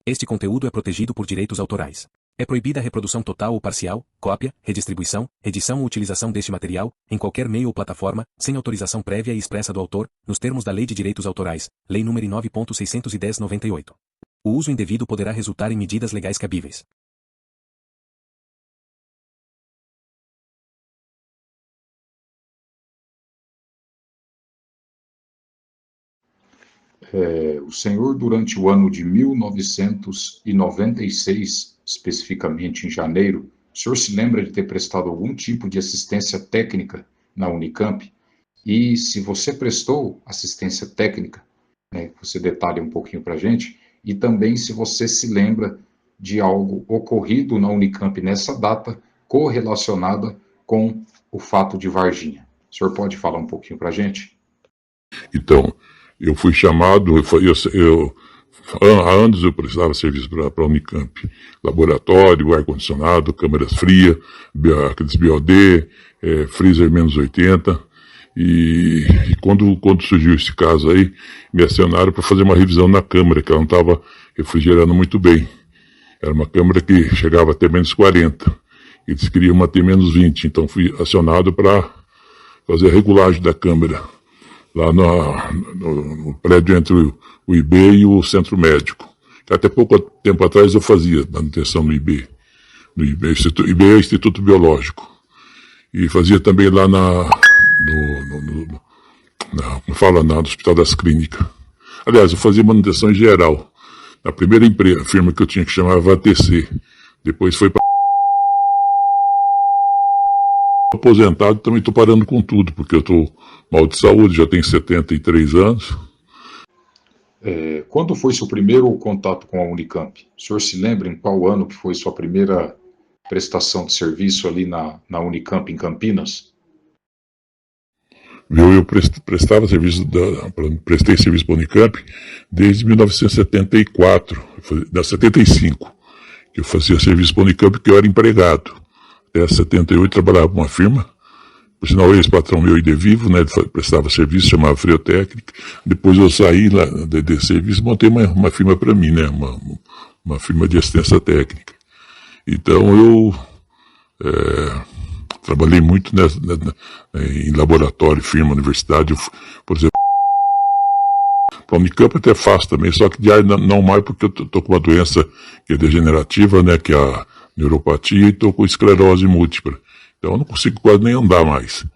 Este conteúdo é protegido por direitos autorais. É proibida a reprodução total ou parcial, cópia, redistribuição, edição ou utilização deste material, em qualquer meio ou plataforma, sem autorização prévia e expressa do autor, nos termos da Lei de Direitos Autorais, Lei nº 9.610/98. O uso indevido poderá resultar em medidas legais cabíveis. O senhor, durante o ano de 1996, especificamente em janeiro, o senhor se lembra de ter prestado algum tipo de assistência técnica na Unicamp? E se você prestou assistência técnica, né, você detalha um pouquinho para a gente, e também se você se lembra de algo ocorrido na Unicamp nessa data, correlacionada com o fato de Varginha. O senhor pode falar um pouquinho para a gente? Então, eu fui chamado, há anos eu prestava serviço para a Unicamp. Laboratório, ar-condicionado, câmeras frias, aqueles BOD, freezer menos 80. E quando surgiu esse caso aí, me acionaram para fazer uma revisão na câmera, que ela não estava refrigerando muito bem. Era uma câmera que chegava até menos 40. Eles queriam manter menos 20, então fui acionado para fazer a regulagem da câmera lá no prédio entre o IB e o Centro Médico. Até pouco tempo atrás eu fazia manutenção no IB. No IB é Instituto Biológico. E fazia também lá no Hospital das Clínicas. Aliás, eu fazia manutenção em geral. Na primeira firma que eu tinha, que chamava ATC. Depois foi para aposentado, também estou parando com tudo, porque eu estou mal de saúde, já tenho 73 anos. Quando foi seu primeiro contato com a Unicamp? O senhor se lembra em qual ano que foi sua primeira prestação de serviço ali na Unicamp, em Campinas? Eu prestava serviço, prestei serviço para a Unicamp desde 1974, 75, que eu fazia serviço para a Unicamp, que eu era empregado. Até 78 trabalhava para uma firma, por sinal ex-patrão meu e de vivo, né, prestava serviço, chamava Freotécnica. Depois eu saí lá de serviço, montei uma firma para mim, né, uma firma de assistência técnica. Então eu trabalhei muito em laboratório, firma, universidade, por exemplo. Para a Unicamp até faço também, só que diário não mais, porque eu estou com uma doença que é degenerativa, né, que é a neuropatia, e estou com esclerose múltipla. Então eu não consigo quase nem andar mais.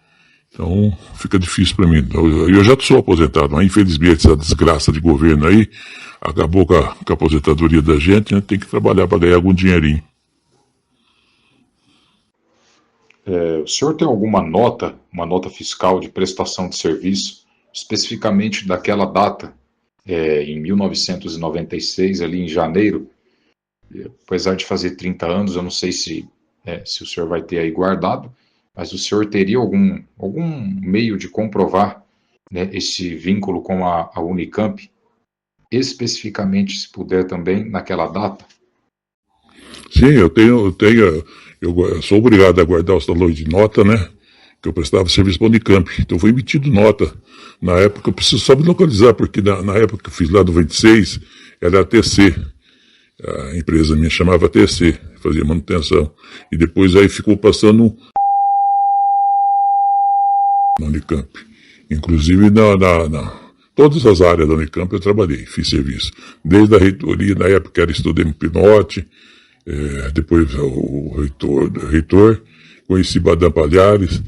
Então fica difícil para mim. Eu já sou aposentado, mas infelizmente essa desgraça de governo aí acabou com a aposentadoria da gente, né? Tem que trabalhar para ganhar algum dinheirinho. O senhor tem alguma nota, uma nota fiscal de prestação de serviço, especificamente daquela data, em 1996, ali em janeiro? Apesar de fazer 30 anos, eu não sei se o senhor vai ter aí guardado, mas o senhor teria algum meio de comprovar, né, esse vínculo com a Unicamp, especificamente, se puder também, naquela data? Sim, eu sou obrigado a guardar os talões de nota, né, que eu prestava serviço para a Unicamp. Então foi emitido nota. Na época, eu preciso só me localizar, porque na época que eu fiz lá no 26, era a TC. A empresa minha chamava TC, fazia manutenção. E depois aí ficou passando na Unicamp. Inclusive todas as áreas da Unicamp eu trabalhei, fiz serviço. Desde a reitoria, na época era estudante Pinote, depois o reitor, conheci Badam Palhares.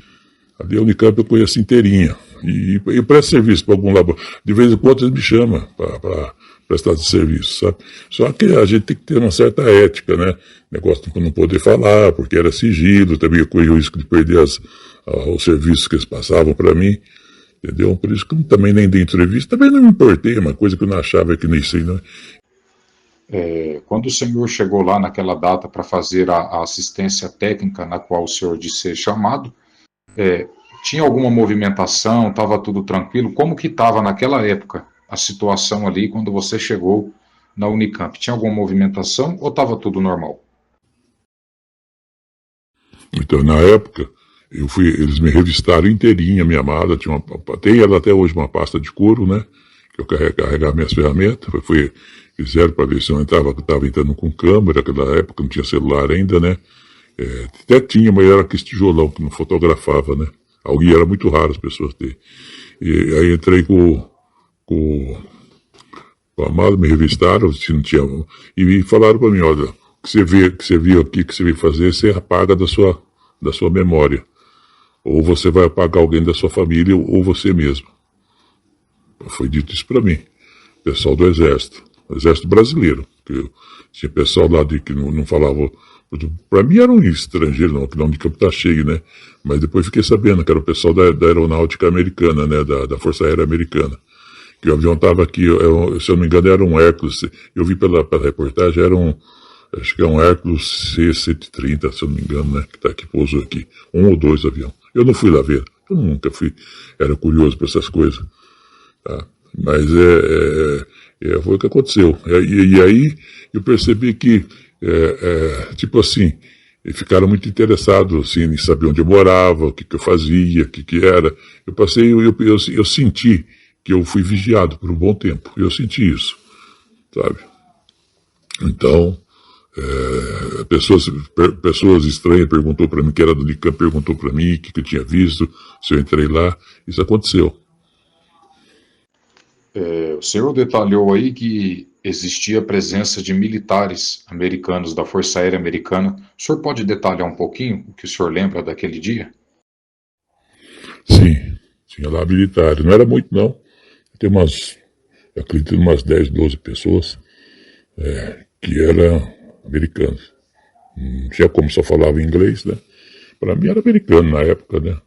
Ali a Unicamp eu conheço inteirinha. E eu presto serviço para algum laboratório. De vez em quando eles me chamam para prestar de serviço, sabe? Só que a gente tem que ter uma certa ética, né? Negócio de não poder falar, porque era sigilo, também eu corri o risco de perder os serviços que eles passavam para mim, entendeu? Por isso que eu também nem dei entrevista, também não me importei, uma coisa que eu não achava que nem sei, né? Quando o senhor chegou lá naquela data para fazer a assistência técnica na qual o senhor disse ser chamado, tinha alguma movimentação, estava tudo tranquilo? Como que estava naquela época a situação ali quando você chegou na Unicamp? Tinha alguma movimentação ou estava tudo normal? Então, na época, eles me revistaram inteirinha, minha mala, tem ela até hoje uma pasta de couro, né, que eu carregava minhas ferramentas, fizeram para ver se eu não estava entrando com câmera, naquela época não tinha celular ainda, né? Até tinha, mas era aquele tijolão que não fotografava, né? Alguém era muito raro as pessoas terem. E aí entrei com o Amado, me revistaram, se não tinha, e me falaram para mim, olha, o que você viu aqui, que você veio fazer, você apaga da sua memória. Ou você vai apagar alguém da sua família, ou você mesmo. Foi dito isso para mim. Pessoal do Exército. O Exército Brasileiro. Tinha pessoal lá que não falava. Para mim era um estrangeiro, não, que não de campo tá cheio, né? Mas depois fiquei sabendo que era o pessoal da Aeronáutica Americana, né? Da Força Aérea Americana. Que o avião estava aqui, se eu não me engano, era um Hércules. Eu vi pela reportagem, acho que é um Hércules C-130, se eu não me engano, né? Que pousou aqui. Um ou dois aviões. Eu não fui lá ver. Eu nunca fui. Era curioso para essas coisas. Tá? Mas foi o que aconteceu. E aí eu percebi que, tipo assim, ficaram muito interessados assim, em saber onde eu morava, o que eu fazia, o que era. Eu senti que eu fui vigiado por um bom tempo. Eu senti isso, sabe? Então, pessoas estranhas perguntou para mim, que era do Unicamp, perguntou para mim o que eu tinha visto, se eu entrei lá. Isso aconteceu. O senhor detalhou aí que existia a presença de militares americanos da Força Aérea Americana. O senhor pode detalhar um pouquinho o que o senhor lembra daquele dia? Sim, tinha lá militares. Não era muito, não. Tem eu acredito, umas 10, 12 pessoas que eram americanos. Não tinha como, só falava inglês, né? Para mim era americano na época, né?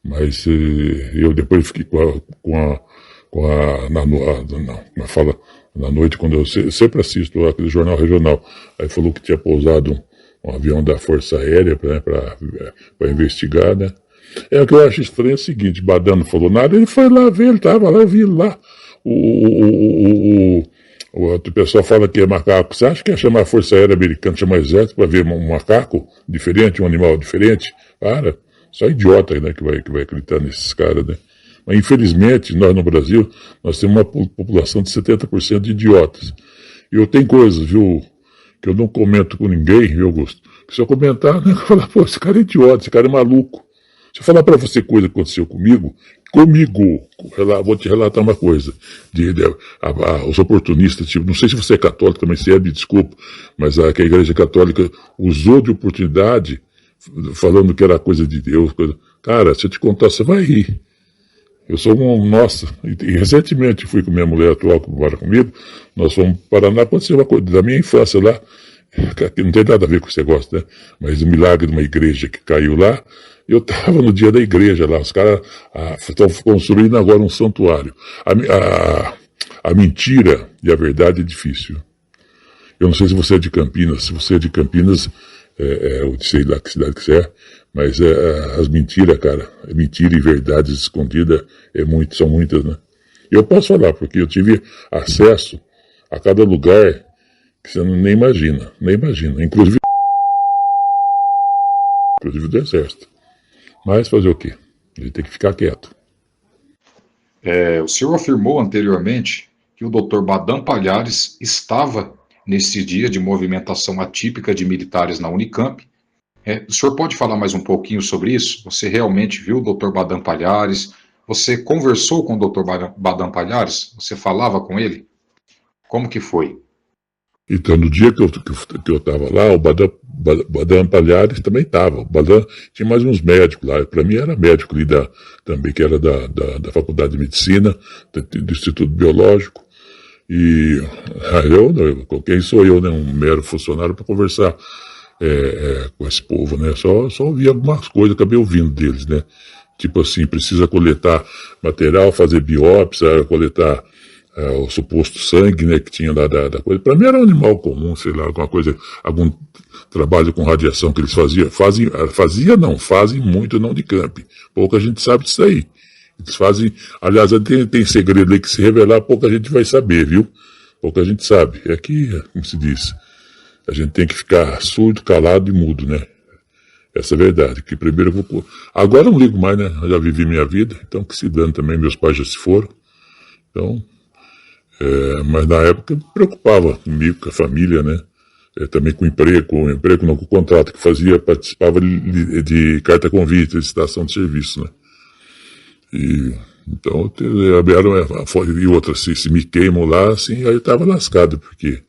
Mas eu depois fiquei na noite, quando eu sempre assisto aquele jornal regional, aí falou que tinha pousado um avião da Força Aérea para investigar, né? O que eu acho estranho é o seguinte, Badam não falou nada, ele foi lá ver, ele estava lá, eu vi lá. O pessoal fala que é macaco. Você acha que ia chamar a Força Aérea Americana, chamar o Exército para ver um macaco diferente, um animal diferente? Para, só idiota, né, que vai acreditar nesses caras, né? Mas infelizmente, nós no Brasil, nós temos uma população de 70% de idiotas. E eu tenho coisas, viu, que eu não comento com ninguém, viu, Augusto? Que se eu comentar, né, eu falar, pô, esse cara é idiota, esse cara é maluco. Se eu falar para você coisa que aconteceu comigo, vou te relatar uma coisa. Os oportunistas, tipo, não sei se você é católico também, se me desculpa, mas que a Igreja Católica usou de oportunidade, falando que era coisa de Deus. Cara, se eu te contar, você vai rir. Eu sou nossa, e recentemente fui com minha mulher atual, que mora comigo, nós fomos para Paraná, aconteceu uma coisa da minha infância lá, que não tem nada a ver com o que você gosta, né? Mas o milagre de uma igreja que caiu lá. Eu estava no dia da igreja lá, os caras estão construindo agora um santuário. A mentira e a verdade é difícil. Eu não sei se você é de Campinas, se você é de Campinas, eu sei lá que cidade que você é, mas as mentiras, cara, mentira e verdades escondidas são muitas, né? Eu posso falar, porque eu tive acesso a cada lugar que você nem imagina, inclusive do Exército. Mas fazer o quê? Ele tem que ficar quieto. O senhor afirmou anteriormente que o Dr. Badam Palhares estava nesse dia de movimentação atípica de militares na Unicamp. O senhor pode falar mais um pouquinho sobre isso? Você realmente viu o Dr. Badam Palhares? Você conversou com o Dr. Badam Palhares? Você falava com ele? Como que foi? Então, no dia que eu estava lá, o Badam Palhares também estava. O Badam tinha mais uns médicos lá. Para mim era médico ali também, que era da Faculdade de Medicina, do Instituto Biológico. E quem sou eu, né? Um mero funcionário para conversar com esse povo, né? Só ouvi algumas coisas, acabei ouvindo deles, né? Tipo assim, precisa coletar material, fazer biópsia, coletar o suposto sangue, né, que tinha lá da coisa. Para mim era um animal comum, sei lá, alguma coisa, algum trabalho com radiação que eles faziam. Fazem muito não de camp. Pouca gente sabe disso aí. Eles fazem, aliás, tem segredo aí que se revelar, pouca gente vai saber, viu? Pouca gente sabe. É que, como se diz, a gente tem que ficar surdo, calado e mudo, né? Essa é a verdade, que primeiro eu vou... Agora eu não ligo mais, né? Eu já vivi minha vida, então que se dane também, meus pais já se foram. Então, Mas na época me preocupava comigo, com a família, né? Também com o emprego não, com o contrato que fazia, participava de carta convite, de licitação de serviço, né? Então, e outra, se me queimam lá, assim, aí eu estava lascado, porque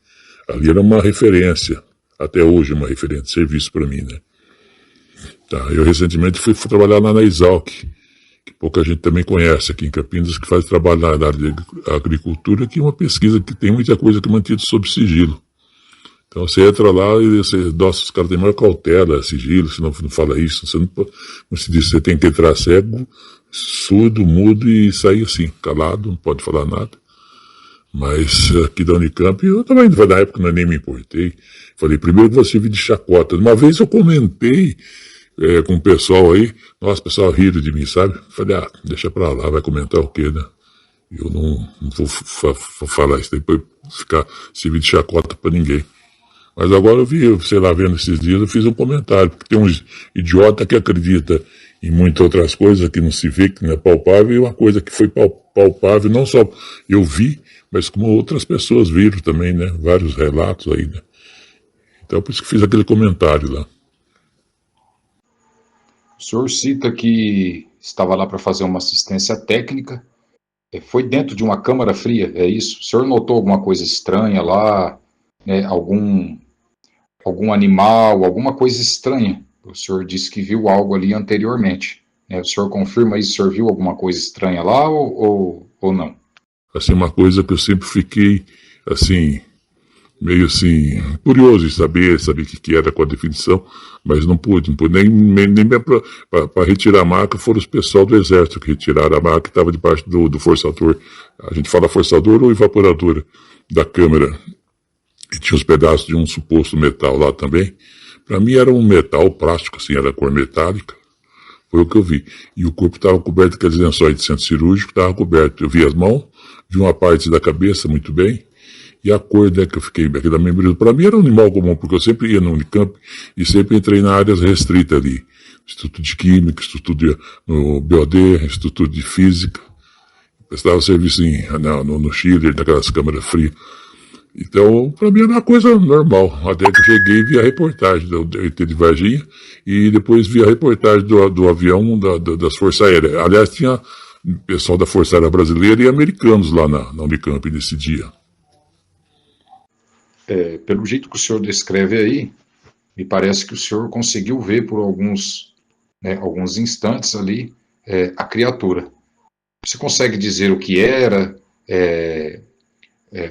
ali era uma referência, até hoje uma referência de serviço para mim, né? Tá, eu recentemente fui trabalhar lá na Exalc, que pouca gente também conhece aqui em Campinas, que faz trabalho na área de agricultura, que é uma pesquisa que tem muita coisa que é mantida sob sigilo. Então você entra lá e nossa, os caras têm maior cautela, sigilo, se não fala isso, você não pode, como se diz, você tem que entrar cego, surdo, mudo e sair assim, calado, não pode falar nada. Mas aqui da Unicamp, eu também, na época, eu nem me importei. Falei, primeiro que você vive de chacota. Uma vez eu comentei com o pessoal aí, nossa, o pessoal riram de mim, sabe? Falei, deixa pra lá, vai comentar o quê, né? Eu não vou falar isso, depois ficar servir de chacota pra ninguém. Mas agora eu vi, sei lá, vendo esses dias, eu fiz um comentário, porque tem uns idiota que acredita em muitas outras coisas que não se vê, que não é palpável, e uma coisa que foi palpável, não só eu vi, mas como outras pessoas viram também, né? Vários relatos aí, né? Então por isso que fiz aquele comentário lá. O senhor cita que estava lá para fazer uma assistência técnica, foi dentro de uma câmara fria, é isso? O senhor notou alguma coisa estranha lá, né? Algum animal, alguma coisa estranha? O senhor disse que viu algo ali anteriormente, né? O senhor confirma isso? O senhor viu alguma coisa estranha lá ou não? Assim, uma coisa que eu sempre fiquei, assim, meio assim, curioso em saber o que era com a definição, mas não pude nem para retirar a maca foram os pessoal do Exército que retiraram a maca que estava debaixo do forçador. A gente fala forçador ou evaporadora da câmera. E tinha os pedaços de um suposto metal lá também. Para mim era um metal plástico, assim, era cor metálica. Foi o que eu vi. E o corpo estava coberto com aqueles lençóis de centro cirúrgico, estava coberto. Eu vi as mãos, vi uma parte da cabeça muito bem. E a cor, né, que eu fiquei aqui da membrana, para mim era um animal comum, porque eu sempre ia no Unicamp e sempre entrei na áreas restritas ali. Instituto de Química, no BOD, Instituto de Física. Prestava serviço no Chile, naquelas câmaras frias. Então, para mim era uma coisa normal. Até que eu cheguei e vi a reportagem do ET de Varginha e depois vi a reportagem do avião das Forças Aéreas. Aliás, tinha pessoal da Força Aérea Brasileira e americanos lá na Unicamp nesse dia. Pelo jeito que o senhor descreve aí, me parece que o senhor conseguiu ver por alguns instantes ali a criatura. Você consegue dizer o que era,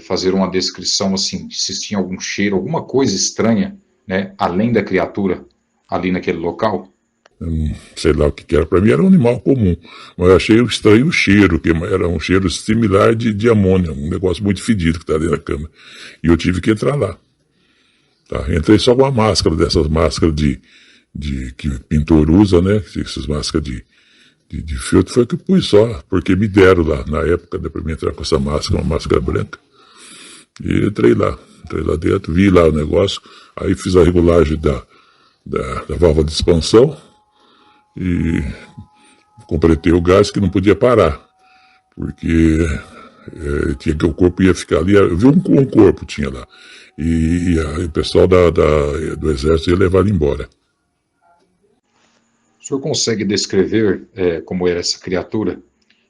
fazer uma descrição assim, se tinha algum cheiro, alguma coisa estranha, né, além da criatura ali naquele local? Sei lá o que era, para mim era um animal comum, mas eu achei estranho o cheiro, que era um cheiro similar de amônia, um negócio muito fedido que está ali na cama, e eu tive que entrar lá. Tá? Entrei só com uma máscara, dessas máscaras que pintor usa, né, essas máscaras de filtro, foi que eu pus só, porque me deram lá, na época, para mim entrar com essa máscara, uma máscara branca, e entrei lá dentro, vi lá o negócio, aí fiz a regulagem da válvula de expansão, e completei o gás que não podia parar, porque tinha que o corpo ia ficar ali, eu vi um corpo tinha lá, e o pessoal do Exército ia levar ele embora. O senhor consegue descrever como era essa criatura?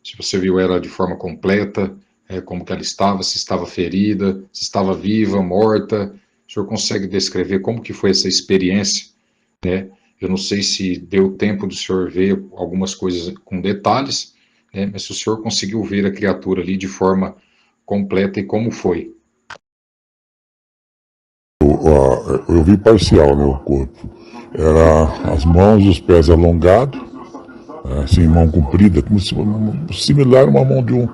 Se você viu ela de forma completa, como que ela estava, se estava ferida, se estava viva, morta? O senhor consegue descrever como que foi essa experiência, né? Eu não sei se deu tempo do senhor ver algumas coisas com detalhes, né, mas se o senhor conseguiu ver a criatura ali de forma completa e como foi? Eu vi parcial, né, o corpo. Era as mãos e os pés alongados, assim, mão comprida, similar a uma mão de um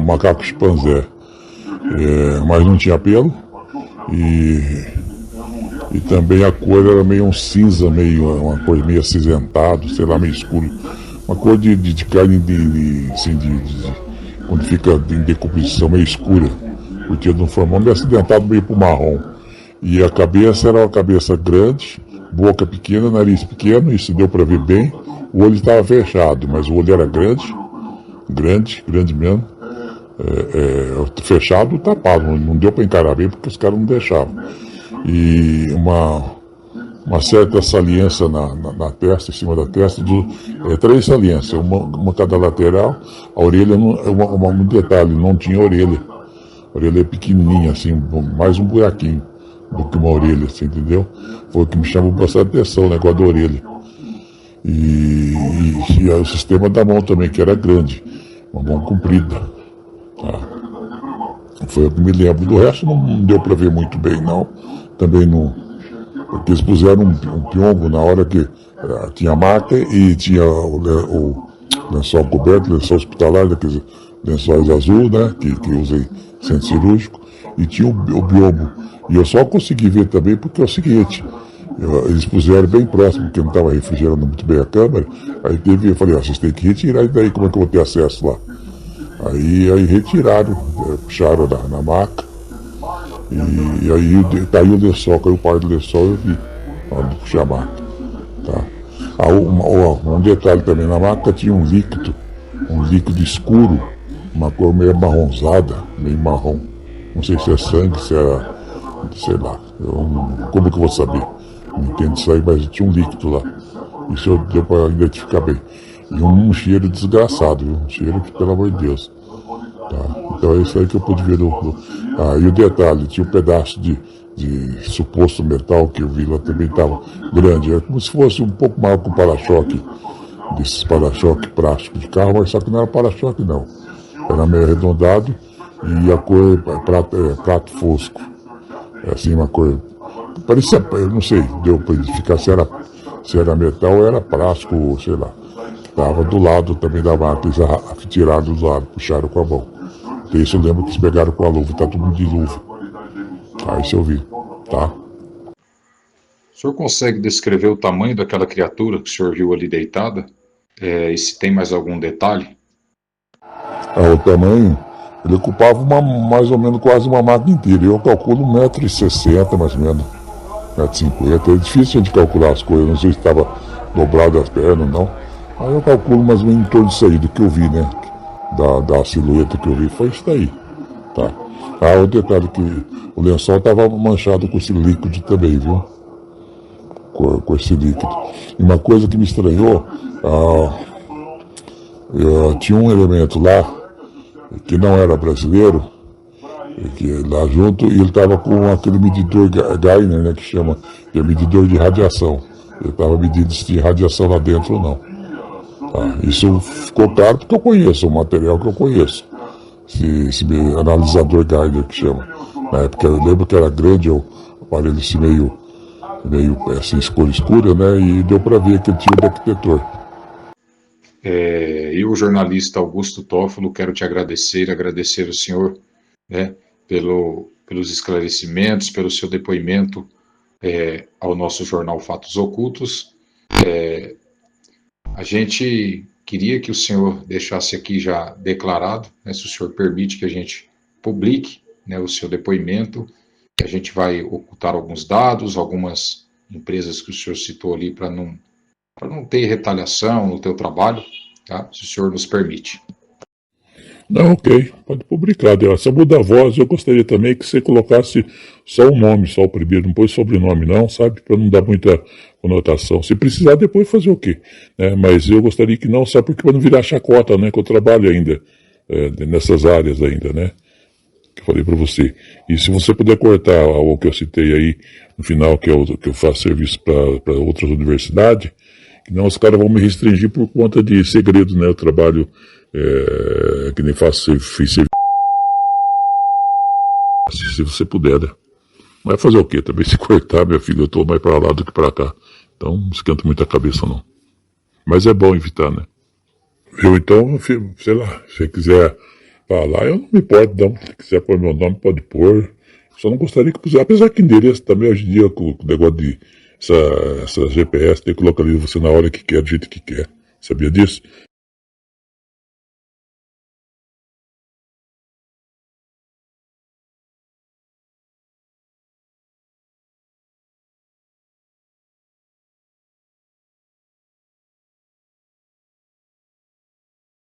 macaco chimpanzé. Mas não tinha pelo. E também a cor era meio um cinza, uma cor meio acinzentado, sei lá, meio escuro. Uma cor de carne quando fica em decomposição, meio escura. Porque não formou meio acidentado, meio pro marrom. E a cabeça era uma cabeça grande, boca pequena, nariz pequeno, isso deu para ver bem. O olho estava fechado, mas o olho era grande mesmo. fechado, tapado, não deu para encarar bem porque os caras não deixavam. E uma certa saliência na testa, em cima da testa, 3 saliências, uma cada lateral. A orelha, um detalhe, não tinha orelha. A orelha é pequenininha, assim, mais um buraquinho do que uma orelha, assim, entendeu? Foi o que me chamou bastante atenção, o negócio da orelha. E o sistema da mão também, que era grande, uma mão comprida. Tá? Foi o que me lembro. Do resto não deu para ver muito bem, não. Também não. Porque eles puseram um piombo na hora que tinha maca e tinha o lençol coberto, lençol hospitalar, daqueles lençóis azul, né? Que usei centro cirúrgico, e tinha o biombo. E eu só consegui ver também porque é o seguinte. Eles puseram bem próximo, porque não estava refrigerando muito bem a câmera. Aí eu falei, vocês têm que retirar, e daí como é que eu vou ter acesso lá? Aí retiraram, puxaram na maca, e aí caiu o lençol, caiu o par do lençol, eu vi, na hora de puxar a maca. Tá? Um detalhe também, na maca tinha um líquido escuro, uma cor meio marronzada, meio marrom. Não sei se é sangue, se era, sei lá, como que eu vou saber? Não entendo isso aí, mas tinha um líquido lá. Isso deu para identificar bem. E um cheiro desgraçado, viu? Um cheiro que, pelo amor de Deus. Tá? Então é isso aí que eu pude ver. E o detalhe, tinha um pedaço de suposto metal que eu vi lá também estava grande. É como se fosse um pouco maior que um para-choque, desses para-choque plásticos de carro, mas só que não era para-choque não. Era meio arredondado e a cor prato fosco. É assim, uma cor. Parecia, eu não sei, deu para identificar se era metal ou era plástico, sei lá. Estava do lado também da máquina, eles tiraram do lado, puxaram com a mão. Então isso eu lembro que eles pegaram com a luva, tá todo mundo de luva. Isso eu vi, tá? O senhor consegue descrever o tamanho daquela criatura que o senhor viu ali deitada? E se tem mais algum detalhe? O tamanho, ele ocupava mais ou menos quase uma máquina inteira. Eu calculo 1,60 m mais ou menos, 1,50 m. É difícil a gente calcular as coisas, não sei se estava dobrado as pernas, não. Aí eu calculo mais ou menos em torno disso aí, do que eu vi, né? Da silhueta que eu vi, foi isso daí, tá? O detalhe que o lençol estava manchado com esse líquido também, viu? Com esse líquido. E uma coisa que me estranhou, tinha um elemento lá, que não era brasileiro, que lá junto, e ele estava com aquele medidor Geiger, né, que chama, que é medidor de radiação. Ele estava medindo se tinha radiação lá dentro ou não. Isso ficou claro porque eu conheço, o material que eu conheço. Esse analisador Geiger que chama. Na época eu lembro que era grande, o aparelho assim meio assim, escura, né, e deu para ver que ele tinha um detector. Eu, jornalista Augusto Toffolo, quero te agradecer ao senhor, né, pelos esclarecimentos, pelo seu depoimento ao nosso jornal Fatos Ocultos. A gente queria que o senhor deixasse aqui já declarado, né, se o senhor permite que a gente publique, né, o seu depoimento. A gente vai ocultar alguns dados, algumas empresas que o senhor citou ali para não ter retaliação no teu trabalho, tá? Se o senhor nos permite. Não, ok, pode publicar. Só muda a voz, eu gostaria também que você colocasse só o nome, só o primeiro, não pôs sobrenome não, sabe? Para não dar muita conotação. Se precisar, depois fazer o quê? Mas eu gostaria que não, sabe? Porque para não virar chacota, né? Que eu trabalho ainda nessas áreas ainda, né? Que eu falei para você. E se você puder cortar o que eu citei aí no final, que eu faço serviço para outras universidades, que não os caras vão me restringir por conta de segredo, né? Eu trabalho que nem fiz serviço. Se você puder, né? Vai fazer o quê? Também se cortar, minha filha, eu tô mais para lá do que para cá. Então não esquenta muito a cabeça, não. Mas é bom evitar, né? Então, sei lá, se você quiser falar, eu não me importo, não. Se quiser pôr meu nome, pode pôr. Só não gostaria que pusesse. Apesar que endereço também, hoje em dia, com o negócio de essa GPS, tem que localizar você na hora que quer, do jeito que quer. Sabia disso?